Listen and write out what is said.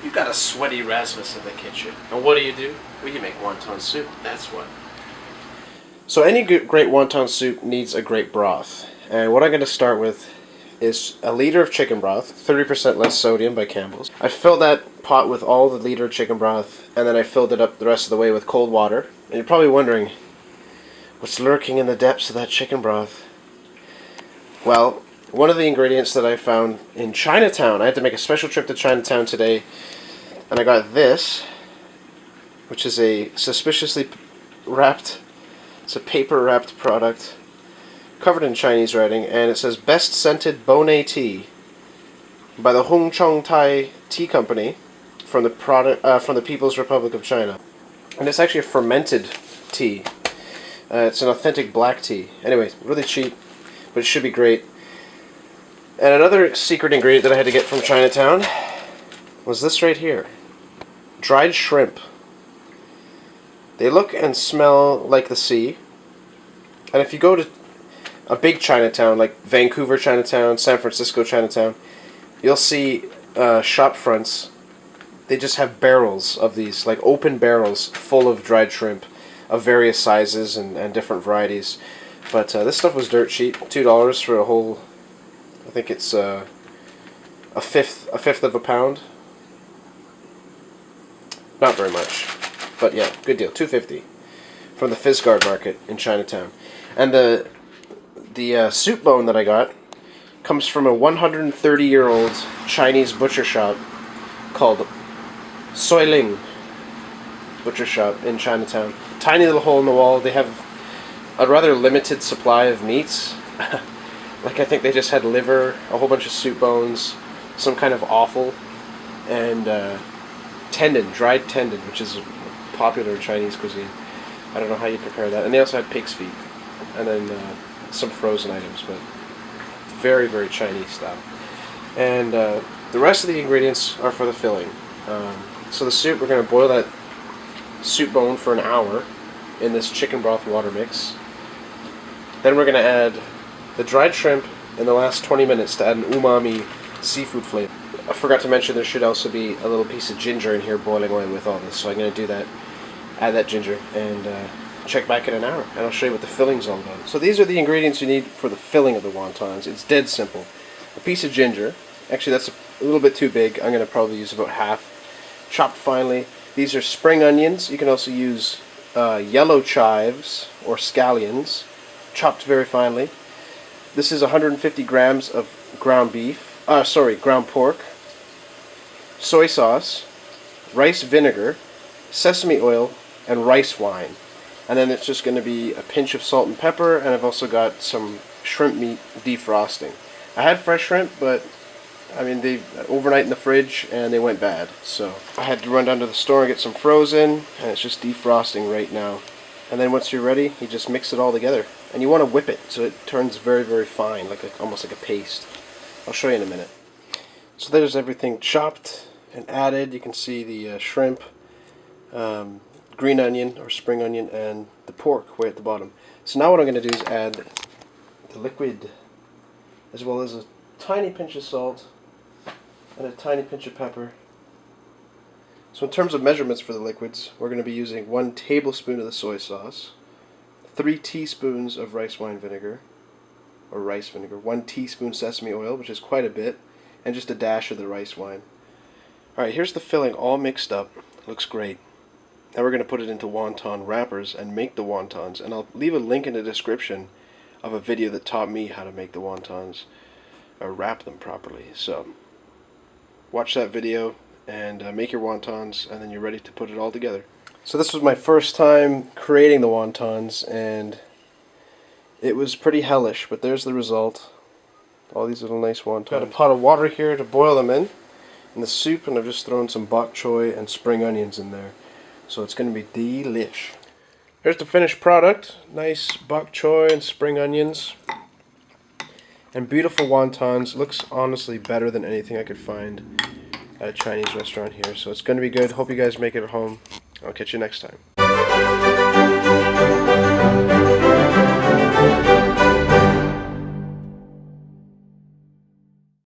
You got a sweaty Rasmus in the kitchen. And what do? Well, you make wonton soup. That's what. So any great wonton soup needs a great broth. And what I'm going to start with is a liter of chicken broth, 30% less sodium by Campbell's. I filled that pot with all the liter of chicken broth, and then I filled it up the rest of the way with cold water. And you're probably wondering, what's lurking in the depths of that chicken broth? Well, one of the ingredients that I found in Chinatown, I had to make a special trip to Chinatown today, and I got this, which is a suspiciously wrapped, it's a paper wrapped product, covered in Chinese writing, and it says Best Scented Bone Tea by the Hong Chong Tai Tea Company from the People's Republic of China. And it's actually a fermented tea. It's an authentic black tea. Anyway, really cheap, but it should be great. And another secret ingredient that I had to get from Chinatown was this right here. Dried shrimp. They look and smell like the sea. And if you go to a big Chinatown, like Vancouver Chinatown, San Francisco Chinatown, you'll see shop fronts. They just have barrels of these, like open barrels full of dried shrimp of various sizes and different varieties. But this stuff was dirt cheap, $2 for a whole, I think it's a fifth of a pound. Not very much, but yeah, good deal. $2.50 from the Fizzguard Market in Chinatown. And the soup bone that I got comes from a 130-year-old Chinese butcher shop called Soiling Butcher Shop in Chinatown. Tiny little hole in the wall. They have a rather limited supply of meats. Like I think they just had liver, a whole bunch of soup bones, some kind of offal, and tendon, dried tendon, which is popular in Chinese cuisine. I don't know how you prepare that. And they also had pig's feet, and then some frozen items, but very, very Chinese style. And the rest of the ingredients are for the filling. So the soup, we're going to boil that soup bone for an hour in this chicken broth water mix. Then we're going to add the dried shrimp in the last 20 minutes to add an umami seafood flavor. I forgot to mention there should also be a little piece of ginger in here boiling away with all this, so I'm going to do that, add that ginger, and check back in an hour, and I'll show you what the filling's all about. So these are the ingredients you need for the filling of the wontons. It's dead simple. A piece of ginger, actually that's a little bit too big, I'm going to probably use about half, chopped finely. These are spring onions. You can also use yellow chives or scallions, chopped very finely. This is 150 grams of ground pork, soy sauce, rice vinegar, sesame oil, and rice wine. And then it's just going to be a pinch of salt and pepper, and I've also got some shrimp meat defrosting. I had fresh shrimp, but I mean they overnight in the fridge and they went bad, so I had to run down to the store and get some frozen, and it's just defrosting right now. And then once you're ready, you just mix it all together, and you want to whip it so it turns very, very fine, almost like a paste. I'll show you in a minute. So there's everything chopped and added. You can see the shrimp, green onion or spring onion, and the pork way at the bottom. So now what I'm going to do is add the liquid, as well as a tiny pinch of salt and a tiny pinch of pepper. So in terms of measurements for the liquids, we're going to be using 1 tablespoon of the soy sauce, 3 teaspoons of rice wine vinegar, or rice vinegar, 1 teaspoon sesame oil, which is quite a bit, and just a dash of the rice wine. Alright, here's the filling all mixed up. Looks great. Now we're going to put it into wonton wrappers and make the wontons, and I'll leave a link in the description of a video that taught me how to make the wontons, or wrap them properly. So watch that video and make your wontons, and then you're ready to put it all together. So this was my first time creating the wontons, and it was pretty hellish, but there's the result. All these little nice wontons. Got a pot of water here to boil them in the soup, and I've just thrown some bok choy and spring onions in there. So it's going to be delish. Here's the finished product. Nice bok choy and spring onions. And beautiful wontons. Looks honestly better than anything I could find at a Chinese restaurant here. So it's going to be good. Hope you guys make it at home. I'll catch you next time.